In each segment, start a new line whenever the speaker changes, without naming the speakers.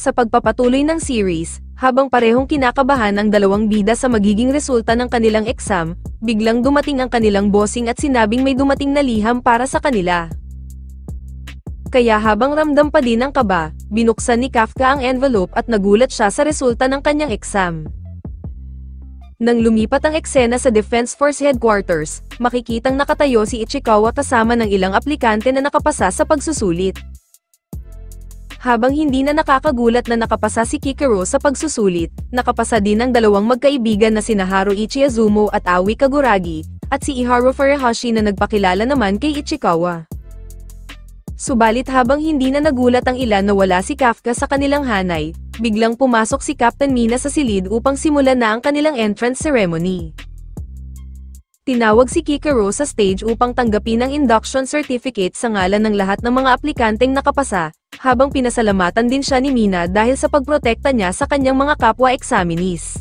Sa pagpapatuloy ng series, habang parehong kinakabahan ang dalawang bida sa magiging resulta ng kanilang exam, biglang dumating ang kanilang bossing at sinabing may dumating na liham para sa kanila. Kaya habang ramdam pa din ang kaba, binuksan ni Kafka ang envelope at nagulat siya sa resulta ng kanyang exam. Nang lumipat ang eksena sa Defense Force Headquarters, makikitang nakatayo si Ichikawa kasama ng ilang aplikante na nakapasa sa pagsusulit. Habang hindi na nakakagulat na nakapasa si Kikero sa pagsusulit, nakapasa din ang dalawang magkaibigan na sina Haruichi Azumo at Aoi Kaguragi, at si Iharu Furuhashi na nagpakilala naman kay Ichikawa. Subalit habang hindi na nagulat ang ilan na wala si Kafka sa kanilang hanay, biglang pumasok si Captain Mina sa silid upang simulan na ang kanilang entrance ceremony. Tinawag si Kikero sa stage upang tanggapin ang induction certificate sa ngalan ng lahat ng mga aplikanteng nakapasa, habang pinasalamatan din siya ni Mina dahil sa pagprotekta niya sa kanyang mga kapwa examinees.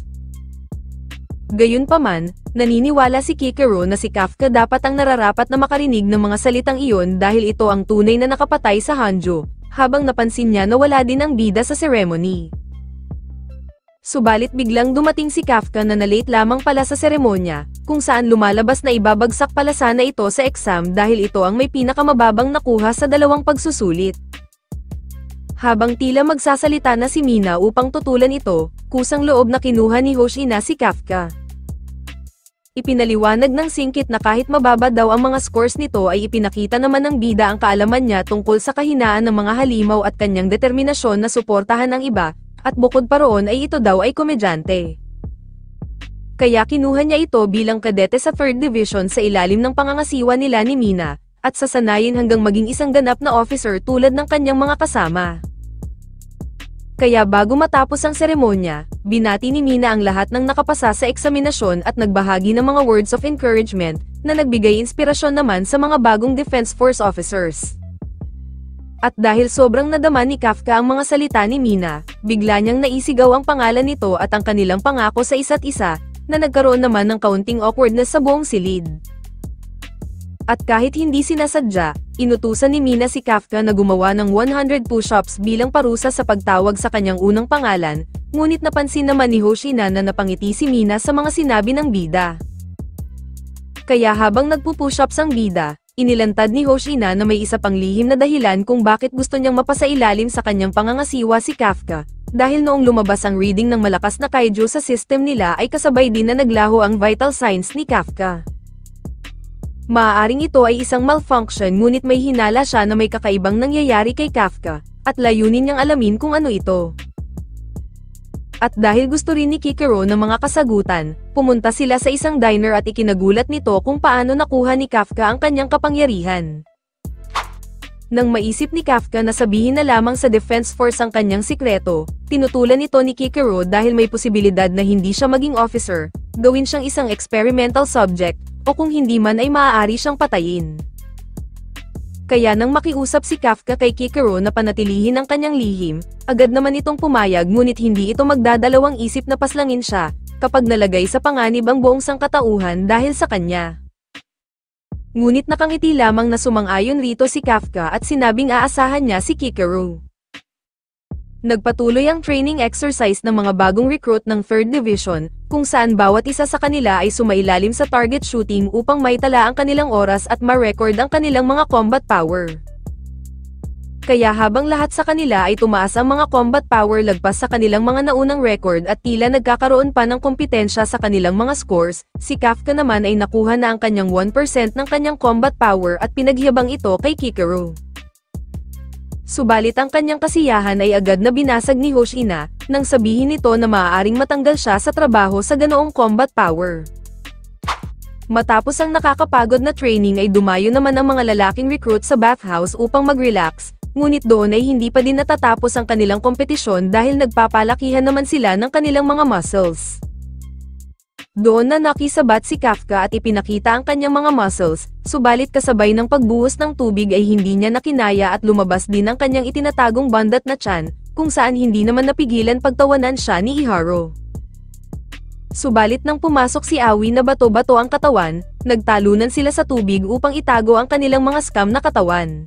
Gayunpaman, naniniwala si Kikero na si Kafka dapat ang nararapat na makarinig ng mga salitang iyon dahil ito ang tunay na nakapatay sa Hanjo, habang napansin niya na wala din ang bida sa ceremony. Subalit biglang dumating si Kafka na na-late lamang pala sa seremonya, kung saan lumalabas na ibabagsak pala sana ito sa exam dahil ito ang may pinakamababang nakuha sa dalawang pagsusulit. Habang tila magsasalita na si Mina upang tutulan ito, kusang loob na kinuha ni Hoshina si Kafka. Ipinaliwanag ng singkit na kahit mababa daw ang mga scores nito ay ipinakita naman ng bida ang kaalaman niya tungkol sa kahinaan ng mga halimaw at kanyang determinasyon na suportahan ang iba, at bukod pa roon ay ito daw ay komedyante. Kaya kinuha niya ito bilang kadete sa 3rd Division sa ilalim ng pangangasiwa nila ni Mina, at sasanayin hanggang maging isang ganap na officer tulad ng kanyang mga kasama. Kaya bago matapos ang seremonya, binati ni Mina ang lahat ng nakapasa sa eksaminasyon at nagbahagi ng mga words of encouragement, na nagbigay inspirasyon naman sa mga bagong Defense Force officers. At dahil sobrang nadama ni Kafka ang mga salita ni Mina, bigla niyang naisigaw ang pangalan nito at ang kanilang pangako sa isa't isa, na nagkaroon naman ng kaunting awkwardness sa buong silid. At kahit hindi sinasadya, inutusan ni Mina si Kafka na gumawa ng 100 push-ups bilang parusa sa pagtawag sa kanyang unang pangalan, ngunit napansin naman ni Hoshina na napangiti si Mina sa mga sinabi ng bida. Kaya habang nagpu-push-ups ang bida, inilantad ni Hoshina na may isa pang lihim na dahilan kung bakit gusto niyang mapasailalim sa kanyang pangangasiwa si Kafka, dahil noong lumabas ang reading ng malakas na kaiju sa system nila ay kasabay din na naglaho ang vital signs ni Kafka. Maaaring ito ay isang malfunction ngunit may hinala siya na may kakaibang nangyayari kay Kafka, at layunin niyang alamin kung ano ito. At dahil gusto rin ni Kikero ng mga kasagutan, pumunta sila sa isang diner at ikinagulat nito kung paano nakuha ni Kafka ang kanyang kapangyarihan. Nang maisip ni Kafka na sabihin na lamang sa Defense Force ang kanyang sikreto, tinutulan ito ni Kikero dahil may posibilidad na hindi siya maging officer, gawin siyang isang experimental subject, o kung hindi man ay maaari siyang patayin. Kaya nang makiusap si Kafka kay Kikero na panatilihin ang kanyang lihim, agad naman itong pumayag ngunit hindi ito magdadalawang isip na paslangin siya, kapag nalagay sa panganib ang buong sangkatauhan dahil sa kanya. Ngunit nakangiti lamang na sumang-ayon rito si Kafka at sinabing aasahan niya si Kikero. Nagpatuloy ang training exercise ng mga bagong recruit ng 3rd Division, kung saan bawat isa sa kanila ay sumailalim sa target shooting upang maitala ang kanilang oras at ma-record ang kanilang mga combat power. Kaya habang lahat sa kanila ay tumaas ang mga combat power lagpas sa kanilang mga naunang record at tila nagkakaroon pa ng kompetensya sa kanilang mga scores, si Kafka naman ay nakuha na ang kanyang 1% ng kanyang combat power at pinagyabang ito kay Kikero. Subalit ang kanyang kasiyahan ay agad na binasag ni Hoshina, nang sabihin nito na maaaring matanggal siya sa trabaho sa ganoong combat power. Matapos ang nakakapagod na training ay dumayo naman ang mga lalaking recruit sa bathhouse upang mag-relax, ngunit doon ay hindi pa din natatapos ang kanilang kompetisyon dahil nagpapalakihan naman sila ng kanilang mga muscles. Doon na nakisabat si Kafka at ipinakita ang kanyang mga muscles, subalit kasabay ng pagbuhos ng tubig ay hindi niya nakinaya at lumabas din ang kanyang itinatagong bandat na tiyan, kung saan hindi naman napigilan pagtawanan siya ni Iharu. Subalit nang pumasok si Aoi na bato-bato ang katawan, nagtalunan sila sa tubig upang itago ang kanilang mga scam na katawan.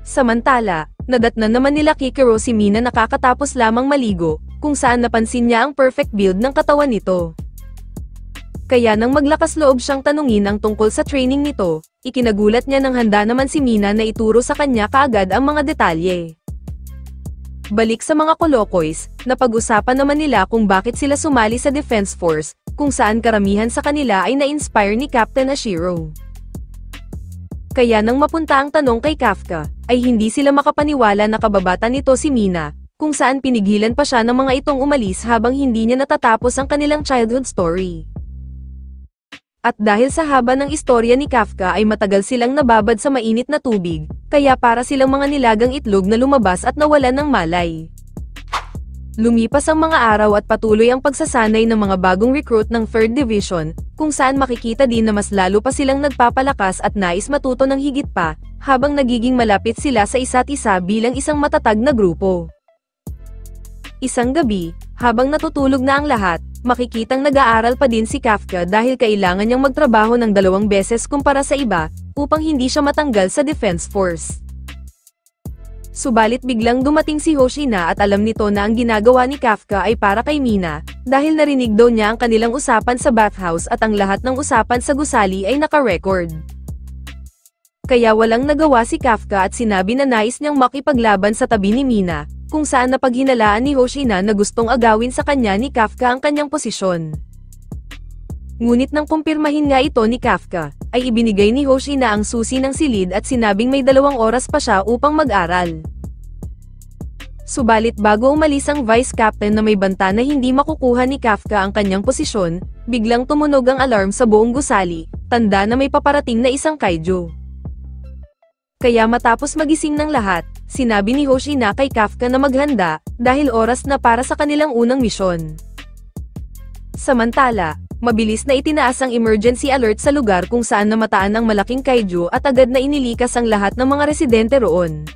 Samantala, Nadatnan naman nila Kikero si Mina nakakatapos lamang maligo, kung saan napansin niya ang perfect build ng katawan nito. Kaya nang maglakas loob siyang tanungin ang tungkol sa training nito, ikinagulat niya nang handa naman si Mina na ituro sa kanya kaagad ang mga detalye. Balik sa mga Colocoys, napag-usapan naman nila kung bakit sila sumali sa Defense Force, kung saan karamihan sa kanila ay na-inspire ni Captain Ashiro. Kaya nang mapunta ang tanong kay Kafka, ay hindi sila makapaniwala na kababata nito si Mina, kung saan pinigilan pa siya ng mga itong umalis habang hindi niya natatapos ang kanilang childhood story. At dahil sa haba ng istorya ni Kafka ay matagal silang nababad sa mainit na tubig, kaya para silang mga nilagang itlog na lumabas at nawalan ng malay. Lumipas ang mga araw at patuloy ang pagsasanay ng mga bagong recruit ng 3rd Division, kung saan makikita din na mas lalo pa silang nagpapalakas at nais matuto ng higit pa, habang nagiging malapit sila sa isa't isa bilang isang matatag na grupo. Isang gabi, habang natutulog na ang lahat, makikitang nag-aaral pa din si Kafka dahil kailangan niyang magtrabaho ng 2 beses kumpara sa iba, upang hindi siya matanggal sa Defense Force. Subalit biglang dumating si Hoshina at alam nito na ang ginagawa ni Kafka ay para kay Mina, dahil narinig daw niya ang kanilang usapan sa bathhouse at ang lahat ng usapan sa gusali ay naka-record. Kaya walang nagawa si Kafka at sinabi na nais niyang makipaglaban sa tabi ni Mina, kung saan napaghinalaan ni Hoshina na gustong agawin sa kanya ni Kafka ang kanyang posisyon. Ngunit nang kumpirmahin nga ito ni Kafka, ay ibinigay ni Hoshina ang susi ng silid at sinabing may 2 oras pa siya upang mag-aral. Subalit bago umalis ang vice captain na may banta na hindi makukuha ni Kafka ang kanyang posisyon, biglang tumunog ang alarm sa buong gusali, tanda na may paparating na isang kaiju. Kaya matapos magising ng lahat, sinabi ni Hoshina kay Kafka na maghanda, dahil oras na para sa kanilang unang misyon. Samantala, mabilis na itinaas ang emergency alert sa lugar kung saan namataan ang malaking kaiju at agad na inilikas ang lahat ng mga residente roon.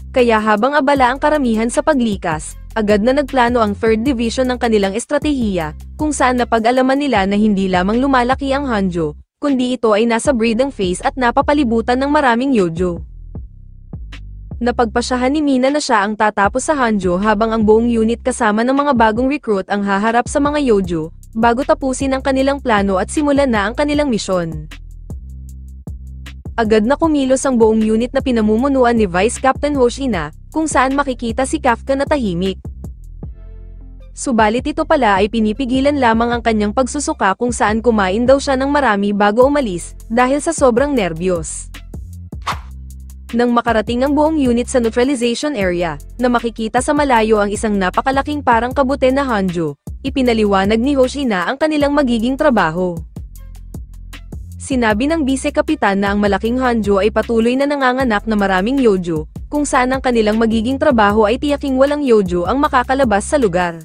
Kaya habang abala ang karamihan sa paglikas, agad na nagplano ang 3rd Division ng kanilang estratehiya, kung saan napag-alaman nila na hindi lamang lumalaki ang Hanjo, kundi ito ay nasa breeding phase at napapalibutan ng maraming Yojo. Napagpasyahan ni Mina na siya ang tatapos sa Hanjo habang ang buong unit kasama ng mga bagong recruit ang haharap sa mga Yojo, bago tapusin ang kanilang plano at simulan na ang kanilang misyon. Agad na kumilos ang buong unit na pinamumunuan ni Vice Captain Hoshina, kung saan makikita si Kafka na tahimik. Subalit ito pala ay pinipigilan lamang ang kanyang pagsusuka kung saan kumain daw siya ng marami bago umalis, dahil sa sobrang nerbiyos. Nang makarating ang buong unit sa neutralization area, na makikita sa malayo ang isang napakalaking parang kabute na Hanjo, ipinaliwanag ni Hoshina ang kanilang magiging trabaho. Sinabi ng vice-kapitan na ang malaking Hanjo ay patuloy na nanganganak na maraming Yojo, kung saan ang kanilang magiging trabaho ay tiyaking walang Yojo ang makakalabas sa lugar.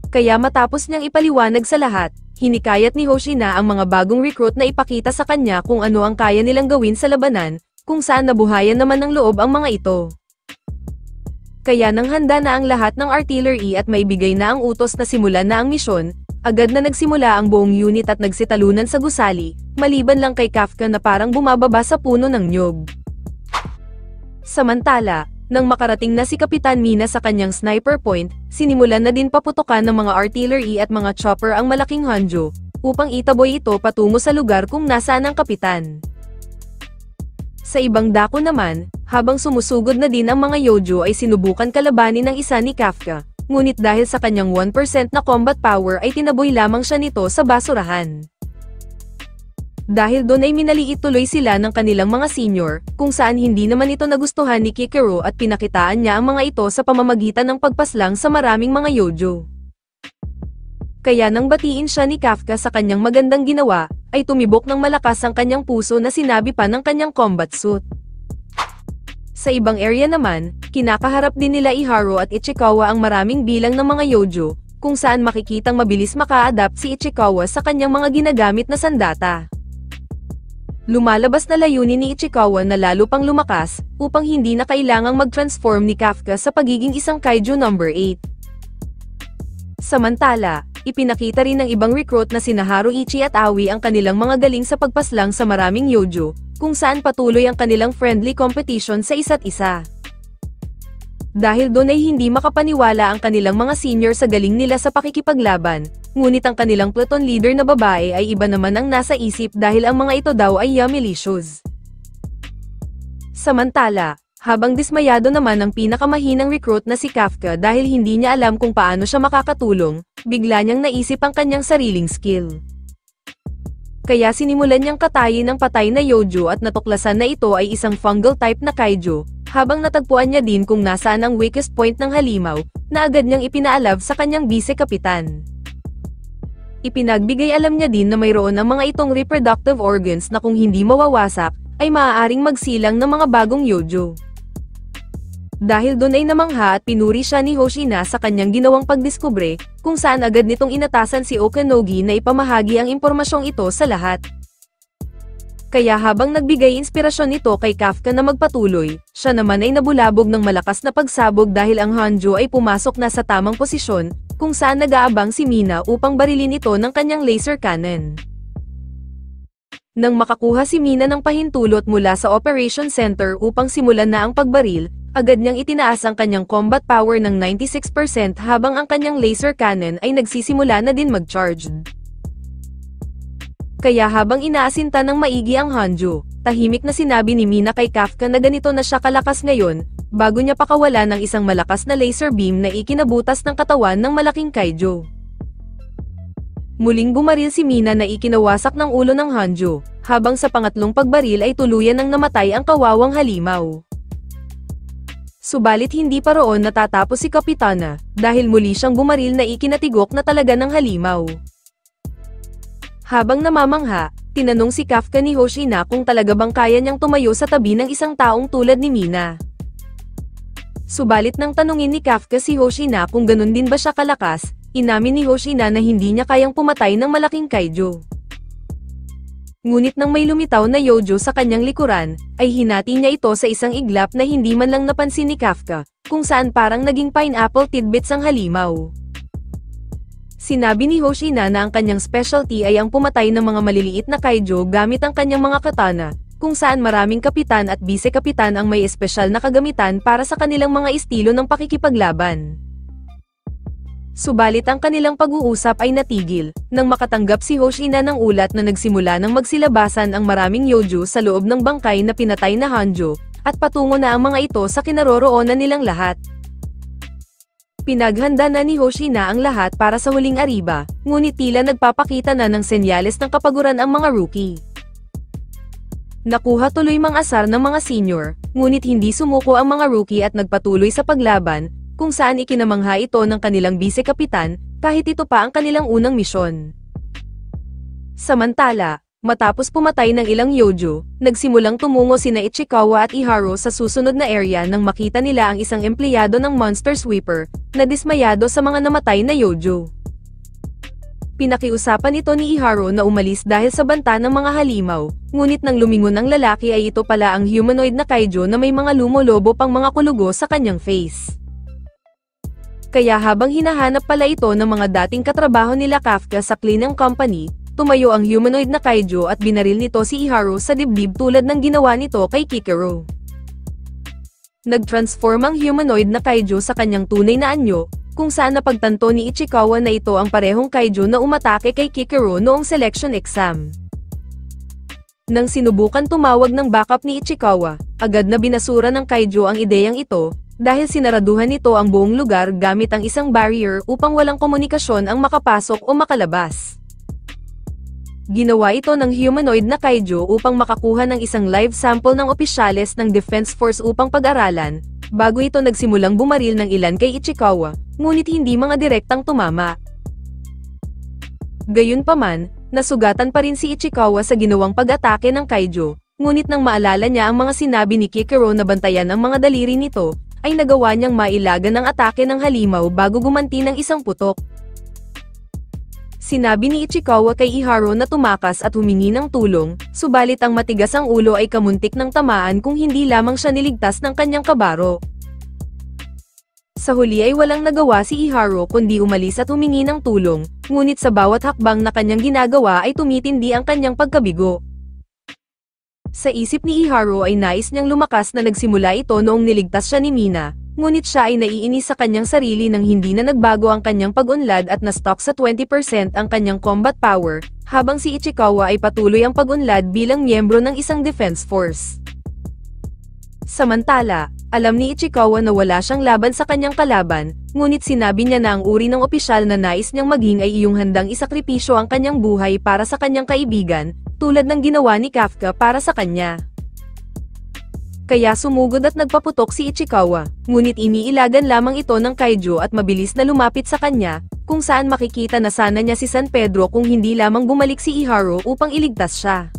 Kaya matapos niyang ipaliwanag sa lahat, hinikayat ni Hoshina ang mga bagong recruit na ipakita sa kanya kung ano ang kaya nilang gawin sa labanan, kung saan nabuhayan naman ng loob ang mga ito. Kaya nang handa na ang lahat ng artillery at maibigay na ang utos na simulan na ang misyon, agad na nagsimula ang buong unit at nagsitalunan sa gusali, maliban lang kay Kafka na parang bumababa sa puno ng nyog. Samantala, nang makarating na si Kapitan Mina sa kanyang sniper point, sinimulan na din paputukan ng mga artillery at mga chopper ang malaking Hanjo, upang itaboy ito patungo sa lugar kung nasaan ang kapitan. Sa ibang dako naman, habang sumusugod na din ang mga Yojo ay sinubukan kalabanin ng isa ni Kafka, ngunit dahil sa kanyang 1% na combat power ay tinaboy lamang siya nito sa basurahan. Dahil doon ay minaliit tuloy sila ng kanilang mga senior, kung saan hindi naman ito nagustuhan ni Kikero at pinakitaan niya ang mga ito sa pamamagitan ng pagpaslang sa maraming mga Yojo. Kaya nang batiin siya ni Kafka sa kanyang magandang ginawa, ay tumibok ng malakas ang kanyang puso na sinabi pa ng kanyang combat suit. Sa ibang area naman, kinakaharap din nila Iharu at Ichikawa ang maraming bilang ng mga Yojo, kung saan makikitang mabilis maka-adapt si Ichikawa sa kanyang mga ginagamit na sandata. Lumalabas na layunin ni Ichikawa na lalo pang lumakas, upang hindi na kailangang mag-transform ni Kafka sa pagiging isang Kaiju number 8. Samantala, Ipinakita rin ng ibang recruit na sina Haruichi at Aoi ang kanilang mga galing sa pagpaslang sa maraming yojo, kung saan patuloy ang kanilang friendly competition sa isa't isa. Dahil doon ay hindi makapaniwala ang kanilang mga senior sa galing nila sa pakikipaglaban, ngunit ang kanilang platoon leader na babae ay iba naman ang nasa isip dahil ang mga ito daw ay Yumilicious. Samantala, habang dismayado naman ang pinakamahinang recruit na si Kafka dahil hindi niya alam kung paano siya makakatulong, bigla niyang naisip ang kanyang sariling skill. Kaya sinimulan niyang katayin ang patay na yojo at natuklasan na ito ay isang fungal type na kaijo, habang natagpuan niya din kung nasaan ang weakest point ng halimaw, na agad niyang ipinaalab sa kanyang bise-kapitan. Ipinagbigay alam niya din na mayroon ang mga itong reproductive organs na kung hindi mawawasak, ay maaaring magsilang ng mga bagong yojo. Dahil doon ay namangha at pinuri siya ni Hoshina sa kanyang ginawang pagdiskubre, kung saan agad nitong inatasan si Okanogi na ipamahagi ang impormasyong ito sa lahat. Kaya habang nagbigay inspirasyon ito kay Kafka na magpatuloy, siya naman ay nabulabog ng malakas na pagsabog dahil ang Hanjo ay pumasok na sa tamang posisyon, kung saan nag-aabang si Mina upang barilin ito ng kanyang laser cannon. Nang makakuha si Mina ng pahintulot mula sa Operation Center upang simulan na ang pagbaril, agad niyang itinaas ang kanyang combat power ng 96% habang ang kanyang laser cannon ay nagsisimula na din mag-charge. Kaya habang inaasinta ng maigi ang Hanjo, tahimik na sinabi ni Mina kay Kafka na ganito na siya kalakas ngayon, bago niya pakawala ng isang malakas na laser beam na ikinabutas ng katawan ng malaking kaijo. Muling bumaril si Mina na ikinawasak ng ulo ng Hanjo, habang sa pangatlong pagbaril ay tuluyan ng namatay ang kawawang halimaw. Subalit hindi pa roon natatapos si Kapitana, dahil muli siyang bumaril na ikinatigok na talaga ng halimaw. Habang namamangha, tinanong si Kafka ni Hoshina kung talaga bang kaya niyang tumayo sa tabi ng isang taong tulad ni Mina. Subalit nang tanungin ni Kafka si Hoshina kung ganun din ba siya kalakas, inamin ni Hoshina na hindi niya kayang pumatay ng malaking kaijo. Ngunit nang may lumitaw na yojo sa kanyang likuran, ay hinati niya ito sa isang iglap na hindi man lang napansin ni Kafka, kung saan parang naging pineapple tidbits ang halimaw. Sinabi ni Hoshina na ang kanyang specialty ay ang pumatay ng mga maliliit na kaijo gamit ang kanyang mga katana, kung saan maraming kapitan at bise-kapitan ang may espesyal na kagamitan para sa kanilang mga estilo ng pakikipaglaban. Subalit ang kanilang pag-uusap ay natigil, nang makatanggap si Hoshina ng ulat na nagsimula ng magsilabasan ang maraming yojo sa loob ng bangkay na pinatay na Hanjo, at patungo na ang mga ito sa kinaroroonan nilang lahat. Pinaghanda na ni Hoshina ang lahat para sa huling ariba, ngunit tila nagpapakita na ng senyales ng kapaguran ang mga rookie. Nakuha tuloy mang asar ng mga senior, ngunit hindi sumuko ang mga rookie at nagpatuloy sa paglaban, kung saan ikinamangha ito ng kanilang bise-kapitan, kahit ito pa ang kanilang unang misyon. Samantala, matapos pumatay ng ilang yojo, nagsimulang tumungo sina Ichikawa at Iharo sa susunod na area nang makita nila ang isang empleyado ng Monster Sweeper, na dismayado sa mga namatay na yojo. Pinakiusapan ito ni Iharo na umalis dahil sa banta ng mga halimaw, ngunit nang lumingon ang lalaki ay ito pala ang humanoid na kaijo na may mga lumolobo pang mga kulugo sa kanyang face. Kaya habang hinahanap pala ito ng mga dating katrabaho nila Kafka sa cleaning company, tumayo ang humanoid na kaijo at binaril nito si Iharo sa dibdib tulad ng ginawa nito kay Kikero. Nag-transform ang humanoid na kaijo sa kanyang tunay na anyo, kung saan napagtanto ni Ichikawa na ito ang parehong kaijo na umatake kay Kikero noong selection exam. Nang sinubukan tumawag ng backup ni Ichikawa, agad na binasura ng kaijo ang ideyang ito, dahil sinaraduhan nito ang buong lugar gamit ang isang barrier upang walang komunikasyon ang makapasok o makalabas. Ginawa ito ng humanoid na kaijo upang makakuha ng isang live sample ng opisyales ng Defense Force upang pag-aralan, bago ito nagsimulang bumaril ng ilan kay Ichikawa, ngunit hindi mga direktang tumama. Gayunpaman, nasugatan pa rin si Ichikawa sa ginawang pag-atake ng kaijo, ngunit nang maalala niya ang mga sinabi ni Kikero na bantayan ang mga daliri nito, ay nagawa niyang mailagan ang atake ng halimaw bago gumanti ng isang putok. Sinabi ni Ichikawa kay Iharo na tumakas at humingi ng tulong, subalit ang matigas ang ulo ay kamuntik ng tamaan kung hindi lamang siya niligtas ng kanyang kabaro. Sa huli ay walang nagawa si Iharo kundi umalis at humingi ng tulong, ngunit sa bawat hakbang na kanyang ginagawa ay tumitindi ang kanyang pagkabigo. Sa isip ni Iharo ay nais niyang lumakas na nagsimula ito noong niligtas siya ni Mina, ngunit siya ay naiinis sa kanyang sarili nang hindi na nagbago ang kanyang pag-unlad at na-stock sa 20% ang kanyang combat power, habang si Ichikawa ay patuloy ang pag-unlad bilang miyembro ng isang defense force. Samantala, alam ni Ichikawa na wala siyang laban sa kanyang kalaban, ngunit sinabi niya na ang uri ng opisyal na nais niyang maging ay iyong handang isakripisyo ang kanyang buhay para sa kanyang kaibigan, tulad ng ginawa ni Kafka para sa kanya. Kaya sumugod at nagpaputok si Ichikawa, ngunit iniilagan lamang ito ng kaiju at mabilis na lumapit sa kanya, kung saan makikita na sana niya si San Pedro kung hindi lamang bumalik si Iharo upang iligtas siya.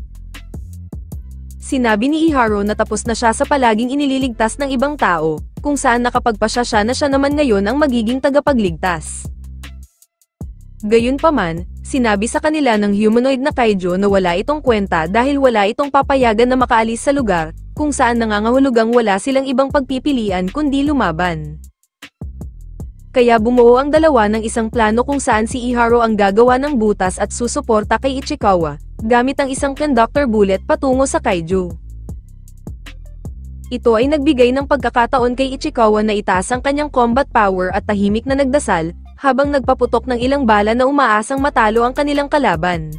Sinabi ni Iharo na tapos na siya sa palaging inililigtas ng ibang tao, kung saan nakapagpasya siya na siya naman ngayon ang magiging tagapagligtas. Gayunpaman, sinabi sa kanila ng humanoid na kaiju na wala itong kwenta dahil wala itong papayagan na makaalis sa lugar, kung saan nangangahulugang wala silang ibang pagpipilian kundi lumaban. Kaya bumuo ang dalawa ng isang plano kung saan si Iharo ang gagawa ng butas at susuporta kay Ichikawa, gamit ang isang conductor bullet patungo sa kaiju. Ito ay nagbigay ng pagkakataon kay Ichikawa na itaas ang kanyang combat power at tahimik na nagdasal, habang nagpaputok ng ilang bala na umaasang matalo ang kanilang kalaban.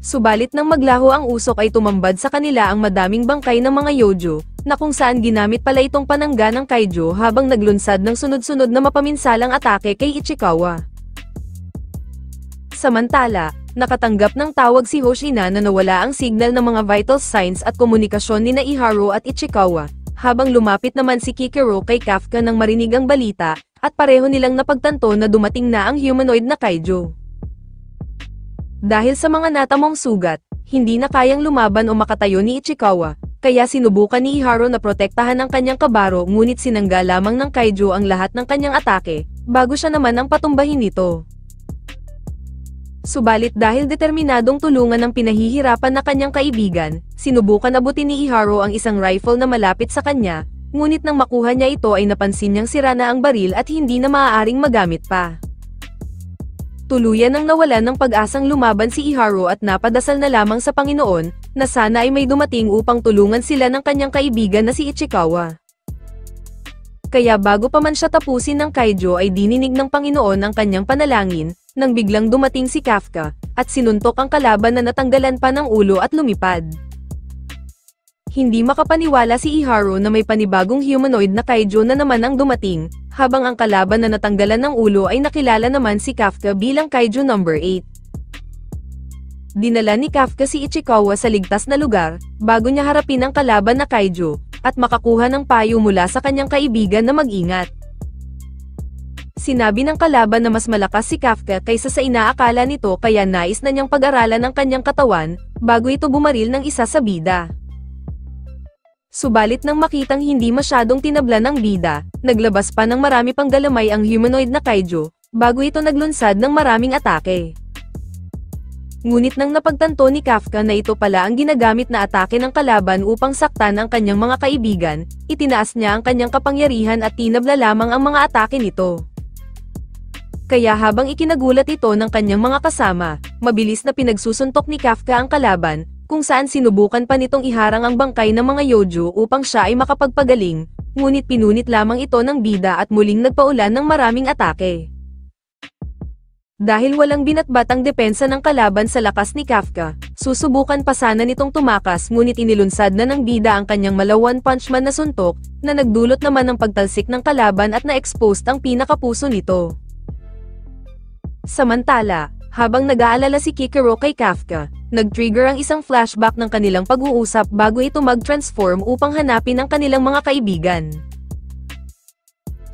Subalit nang maglaho ang usok ay tumambad sa kanila ang madaming bangkay ng mga yojo, na kung saan ginamit pala itong panangga ng kaiju habang naglunsad ng sunod-sunod na mapaminsalang atake kay Ichikawa. Samantala, nakatanggap ng tawag si Hoshina na nawala ang signal ng mga vital signs at komunikasyon ni Iharo at Ichikawa, habang lumapit naman si Kikero kay Kafka nang marinig ang balita, at pareho nilang napagtanto na dumating na ang humanoid na kaiju. Dahil sa mga natamong sugat, hindi na kayang lumaban o makatayo ni Ichikawa, kaya sinubukan ni Iharo na protektahan ang kanyang kabaro ngunit sinangga lamang ng kaiju ang lahat ng kanyang atake, bago siya naman ang patumbahin nito. Subalit dahil determinadong tulungan ng pinahihirapan na kanyang kaibigan, sinubukan abutin ni Iharo ang isang rifle na malapit sa kanya, ngunit nang makuha niya ito ay napansin niyang sira na ang baril at hindi na maaaring magamit pa. Tuluyan nang nawalan ng pag-asang lumaban si Iharo at napadasal na lamang sa Panginoon, na sana ay may dumating upang tulungan sila ng kanyang kaibigan na si Ichikawa. Kaya bago pa man siya tapusin ng kaiju ay dininig ng Panginoon ang kanyang panalangin, nang biglang dumating si Kafka, at sinuntok ang kalaban na natanggalan pa ng ulo at lumipad. Hindi makapaniwala si Iharo na may panibagong humanoid na kaiju na naman ang dumating, habang ang kalaban na natanggalan ng ulo ay nakilala naman si Kafka bilang kaiju number 8. Dinala ni Kafka si Ichikawa sa ligtas na lugar, bago niya harapin ang kalaban na kaiju, at makakuha ng payo mula sa kanyang kaibigan na mag-ingat. Sinabi ng kalaban na mas malakas si Kafka kaysa sa inaakala nito kaya nais na niyang pag-aralan ang kanyang katawan, bago ito bumaril ng isa sa bida. Subalit nang makitang hindi masyadong tinabla ng bida, naglabas pa ng marami pang galamay ang humanoid na kaiju, bago ito naglunsad ng maraming atake. Ngunit nang napagtanto ni Kafka na ito pala ang ginagamit na atake ng kalaban upang saktan ang kanyang mga kaibigan, itinaas niya ang kanyang kapangyarihan at tinabla lamang ang mga atake nito. Kaya habang ikinagulat ito ng kanyang mga kasama, mabilis na pinagsusuntok ni Kafka ang kalaban, kung saan sinubukan pa nitong iharang ang bangkay ng mga yojo upang siya ay makapagpagaling, ngunit pinunit lamang ito ng bida at muling nagpaulan ng maraming atake. Dahil walang binatbat ang depensa ng kalaban sa lakas ni Kafka, susubukan pa sana nitong tumakas ngunit inilunsad na ng bida ang kanyang malawan punchman na suntok, na nagdulot naman ng pagtalsik ng kalaban at na-exposed ang pinakapuso nito. Samantala, habang nag-aalala si Kikero kay Kafka, nag-trigger ang isang flashback ng kanilang pag-uusap bago ito mag-transform upang hanapin ang kanilang mga kaibigan.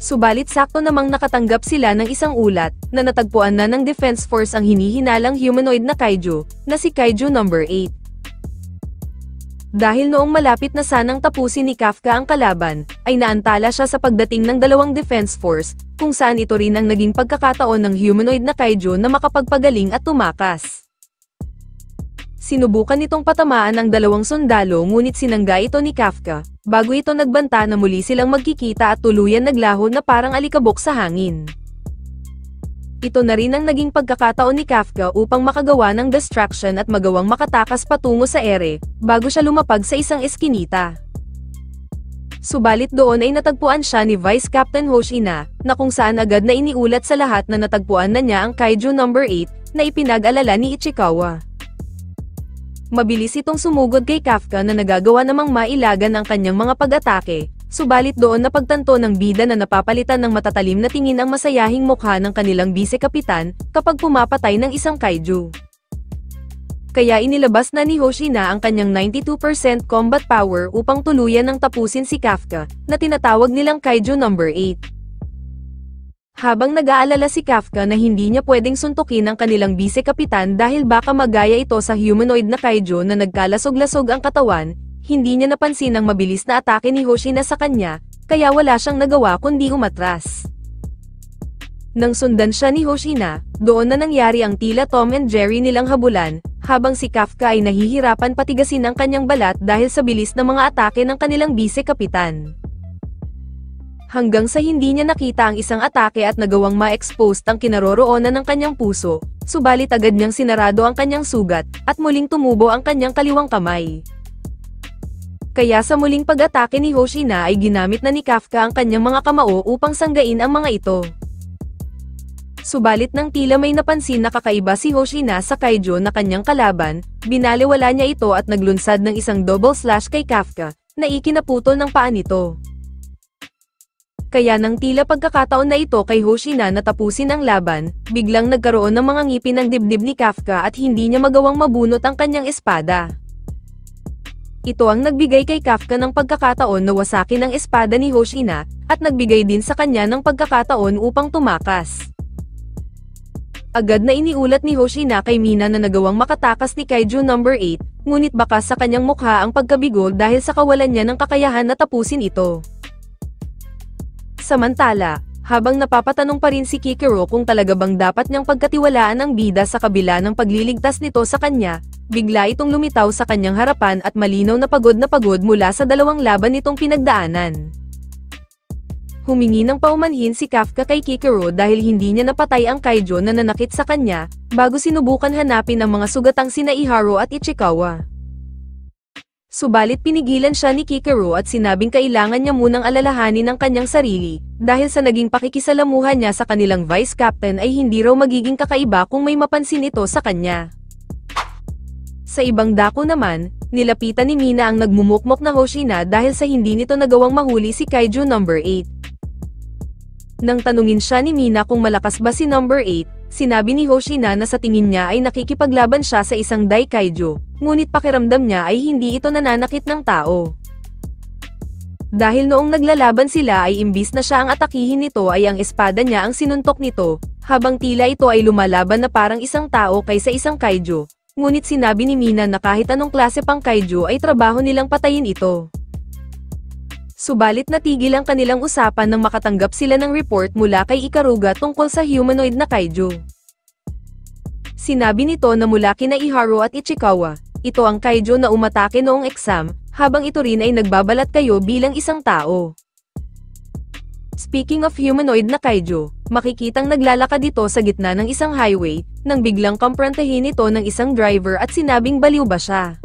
Subalit sakto namang nakatanggap sila ng isang ulat, na natagpuan na ng Defense Force ang hinihinalang humanoid na kaiju, na si Kaiju number 8. Dahil noong malapit na sanang tapusin ni Kafka ang kalaban, ay naantala siya sa pagdating ng dalawang Defense Force, kung saan ito rin ang naging pagkakataon ng humanoid na kaiju na makapagpagaling at tumakas. Sinubukan nitong patamaan ang dalawang sundalo ngunit sinangga ito ni Kafka, bago ito nagbanta na muli silang magkikita at tuluyan naglaho na parang alikabok sa hangin. Ito na rin ang naging pagkakataon ni Kafka upang makagawa ng distraction at magawang makatakas patungo sa ere, bago siya lumapag sa isang eskinita. Subalit doon ay natagpuan siya ni Vice Captain Hoshina, na kung saan agad na iniulat sa lahat na natagpuan na niya ang Kaiju No. 8, na ipinag-alala ni Ichikawa. Mabilis itong sumugod kay Kafka na nagagawa namang mailagan ang kanyang mga pag-atake, subalit doon napagtanto ng bida na napapalitan ng matatalim na tingin ang masayahing mukha ng kanilang bise-kapitan kapag pumapatay ng isang kaiju. Kaya inilabas na ni Hoshina ang kanyang 92% combat power upang tuluyan ng tapusin si Kafka, na tinatawag nilang Kaiju No. 8. Habang nag-aalala si Kafka na hindi niya pwedeng suntukin ang kanilang bise-kapitan dahil baka magaya ito sa humanoid na kaiju na nagkalasog-lasog ang katawan, hindi niya napansin ang mabilis na atake ni Hoshina sa kanya, kaya wala siyang nagawa kundi umatras. Nang sundan siya ni Hoshina, doon na nangyari ang tila Tom and Jerry nilang habulan, habang si Kafka ay nahihirapan patigasin ang kanyang balat dahil sa bilis ng mga atake ng kanilang bise-kapitan. Hanggang sa hindi niya nakita ang isang atake at nagawang ma-expose ang kinaroroonan ng kanyang puso, subalit agad niyang sinarado ang kanyang sugat, at muling tumubo ang kanyang kaliwang kamay. Kaya sa muling pag-atake ni Hoshina ay ginamit na ni Kafka ang kanyang mga kamao upang sanggain ang mga ito. Subalit nang tila may napansin na kakaiba si Hoshina sa kaiju na kanyang kalaban, binaliwala niya ito at naglunsad ng isang double slash kay Kafka, na ikinaputol ng paa nito. Kaya nang tila pagkakataon na ito kay Hoshina na tapusin ang laban, biglang nagkaroon ng mga ngipin ng dibdib ni Kafka at hindi niya magawang mabunot ang kanyang espada. Ito ang nagbigay kay Kafka ng pagkakataon na wasakin ang espada ni Hoshina, at nagbigay din sa kanya ng pagkakataon upang tumakas. Agad na iniulat ni Hoshina kay Mina na nagawang makatakas ni Kaiju No. 8, ngunit baka sa kanyang mukha ang pagkabigo dahil sa kawalan niya ng kakayahan na tapusin ito. Samantala, habang napapatanong pa rin si Kikero kung talaga bang dapat niyang pagkatiwalaan ang bida sa kabila ng pagliligtas nito sa kanya, bigla itong lumitaw sa kanyang harapan at malinaw na pagod mula sa dalawang laban nitong pinagdaanan. Humingi ng paumanhin si Kafka kay Kikero dahil hindi niya napatay ang kaiju na nanakit sa kanya, bago sinubukan hanapin ang mga sugatang sina Iharo at Ichikawa. Subalit pinigilan siya ni Kikero at sinabing kailangan niya munang alalahanin ang kanyang sarili, dahil sa naging pakikisalamuhan niya sa kanilang vice captain ay hindi raw magiging kakaiba kung may mapansin ito sa kanya. Sa ibang dako naman, nilapitan ni Mina ang nagmumukmok na Hoshina dahil sa hindi nito nagawang mahuli si Kaiju No. 8. Nang tanungin siya ni Mina kung malakas ba si No. 8, sinabi ni Hoshina na sa tingin niya ay nakikipaglaban siya sa isang Dai Kaiju, ngunit pakiramdam niya ay hindi ito nananakit ng tao. Dahil noong naglalaban sila ay imbis na siya ang atakihin nito ay ang espada niya ang sinuntok nito, habang tila ito ay lumalaban na parang isang tao kaysa isang kaiju, ngunit sinabi ni Mina na kahit anong klase pang kaiju ay trabaho nilang patayin ito. Subalit natigil ang kanilang usapan nang makatanggap sila ng report mula kay Ikaruga tungkol sa humanoid na kaiju. Sinabi nito na mula kina Iharo at Ichikawa, ito ang kaiju na umatake noong exam, habang ito rin ay nagbabalat kayo bilang isang tao. Speaking of humanoid na kaiju, makikitang naglalakad ito sa gitna ng isang highway, nang biglang komprontahin ito ng isang driver at sinabing baliw ba siya.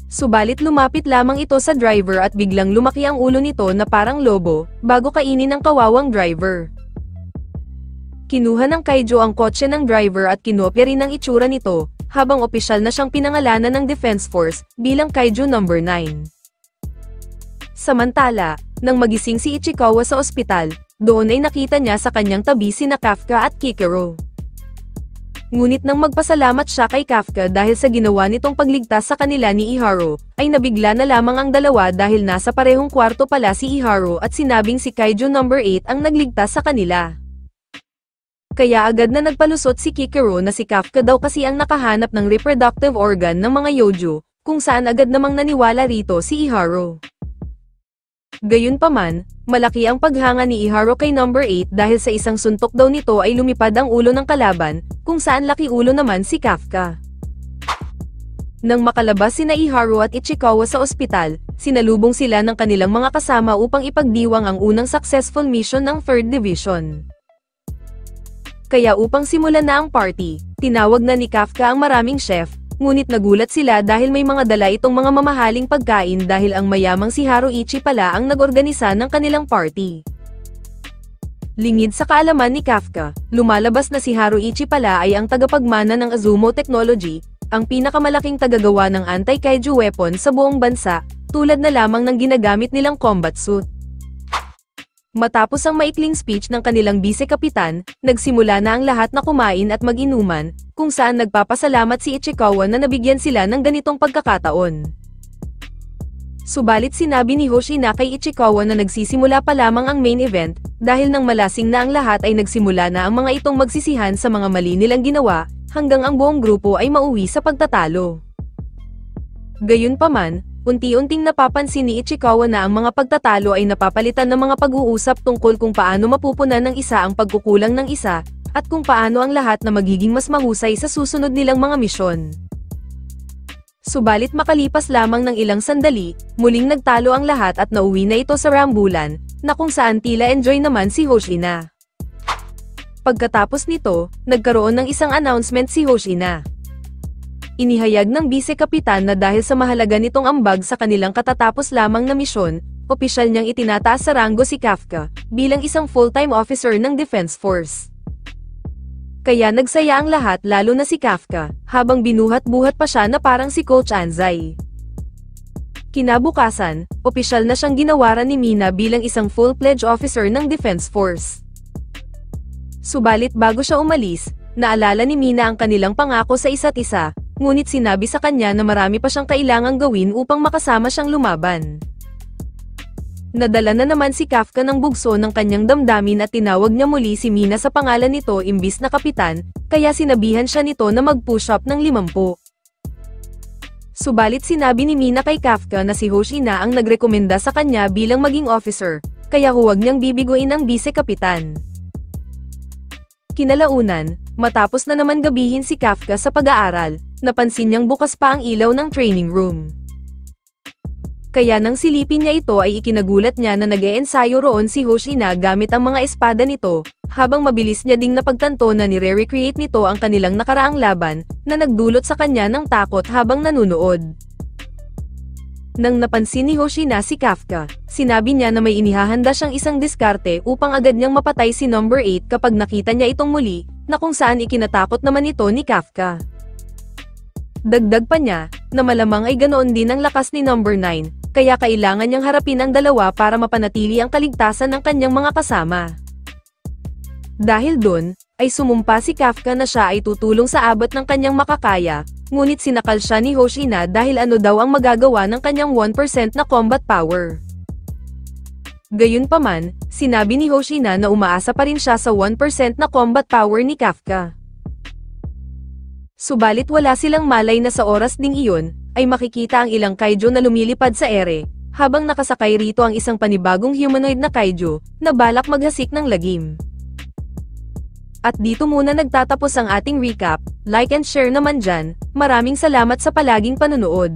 Subalit lumapit lamang ito sa driver at biglang lumaki ang ulo nito na parang lobo, bago kainin ng kawawang driver. Kinuha ng kaiju ang kotse ng driver at kinopya rin ang itsura nito, habang opisyal na siyang pinangalanan ng Defense Force, bilang Kaiju No. 9. Samantala, nang magising si Ichikawa sa ospital, doon ay nakita niya sa kanyang tabi sina Kafka at Kikero. Ngunit nang magpasalamat siya kay Kafka dahil sa ginawa nitong pagligtas sa kanila ni Iharo, ay nabigla na lamang ang dalawa dahil nasa parehong kwarto pala si Iharo at sinabing si Kaiju No. 8 ang nagligtas sa kanila. Kaya agad na nagpalusot si Kikero na si Kafka daw kasi ang nakahanap ng reproductive organ ng mga Yojo, kung saan agad namang naniwala rito si Iharo. Gayunpaman, malaki ang paghanga ni Iharo kay No. 8 dahil sa isang suntok daw nito ay lumipad ang ulo ng kalaban, kung saan laki ulo naman si Kafka. Nang makalabas sina Iharu at Ichikawa sa ospital, sinalubong sila ng kanilang mga kasama upang ipagdiwang ang unang successful mission ng 3rd Division. Kaya upang simulan na ang party, tinawag na ni Kafka ang maraming chef, ngunit nagulat sila dahil may mga dala itong mga mamahaling pagkain dahil ang mayamang si Haruichi pala ang nag-organisa ng kanilang party. Lingid sa kaalaman ni Kafka, lumalabas na si Haruichi pala ay ang tagapagmana ng Azumo Technology, ang pinakamalaking tagagawa ng anti-kaiju weapon sa buong bansa, tulad na lamang ng ginagamit nilang combat suit. Matapos ang maikling speech ng kanilang bise-kapitan, nagsimula na ang lahat na kumain at mag-inuman, kung saan nagpapasalamat si Ichikawa na nabigyan sila ng ganitong pagkakataon. Subalit sinabi ni Hoshina kay Ichikawa na nagsisimula pa lamang ang main event, dahil nang malasing na ang lahat ay nagsimula na ang mga itong magsisihan sa mga mali nilang ginawa, hanggang ang buong grupo ay mauwi sa pagtatalo. Gayunpaman, unti-unting napapansin ni Ichikawa na ang mga pagtatalo ay napapalitan ng mga pag-uusap tungkol kung paano mapupunan ng isa ang pagkukulang ng isa, at kung paano ang lahat na magiging mas mahusay sa susunod nilang mga misyon. Subalit makalipas lamang ng ilang sandali, muling nagtalo ang lahat at nauwi na ito sa rambulan, na kung saan tila enjoy naman si Hoshina. Pagkatapos nito, nagkaroon ng isang announcement si Hoshina. Inihayag ng bise-kapitan na dahil sa mahalaga nitong ambag sa kanilang katatapos lamang na misyon, opisyal niyang itinataas sa ranggo si Kafka, bilang isang full-time officer ng Defense Force. Kaya nagsaya ang lahat lalo na si Kafka, habang binuhat-buhat pa siya na parang si Coach Anzai. Kinabukasan, opisyal na siyang ginawaran ni Mina bilang isang full-fledged officer ng Defense Force. Subalit bago siya umalis, naalala ni Mina ang kanilang pangako sa isa't isa, ngunit sinabi sa kanya na marami pa siyang kailangang gawin upang makasama siyang lumaban. Nadala na naman si Kafka ng bugso ng kanyang damdamin at tinawag niya muli si Mina sa pangalan nito imbis na kapitan, kaya sinabihan siya nito na mag-push up ng 50. Subalit sinabi ni Mina kay Kafka na si Hoshina ang nagrekomenda sa kanya bilang maging officer, kaya huwag niyang bibiguin ang bise-kapitan. Kinalaunan, matapos na naman gabihin si Kafka sa pag-aaral, napansin niyang bukas pa ang ilaw ng training room. Kaya nang silipin niya ito ay ikinagulat niya na nag-e-ensayo roon si Hoshina gamit ang mga espada nito, habang mabilis niya ding napagtanto na nire-recreate nito ang kanilang nakaraang laban, na nagdulot sa kanya ng takot habang nanunood. Nang napansin ni Hoshina si Kafka, sinabi niya na may inihahanda siyang isang diskarte upang agad niyang mapatay si number 8 kapag nakita niya itong muli, na kung saan ikinatakot naman ito ni Kafka. Dagdag pa niya, na malamang ay ganoon din ang lakas ni number 9, kaya kailangan niyang harapin ang dalawa para mapanatili ang kaligtasan ng kanyang mga kasama. Dahil dun, ay sumumpa si Kafka na siya ay tutulong sa abot ng kanyang makakaya, ngunit sinakal siya ni Hoshina dahil ano daw ang magagawa ng kanyang 1% na combat power. Gayunpaman, sinabi ni Hoshina na umaasa pa rin siya sa 1% na combat power ni Kafka. Subalit wala silang malay na sa oras ding iyon, ay makikita ang ilang kaiju na lumilipad sa ere, habang nakasakay rito ang isang panibagong humanoid na kaiju, na balak maghasik ng lagim. At dito muna nagtatapos ang ating recap, like and share naman dyan, maraming salamat sa palaging panonood.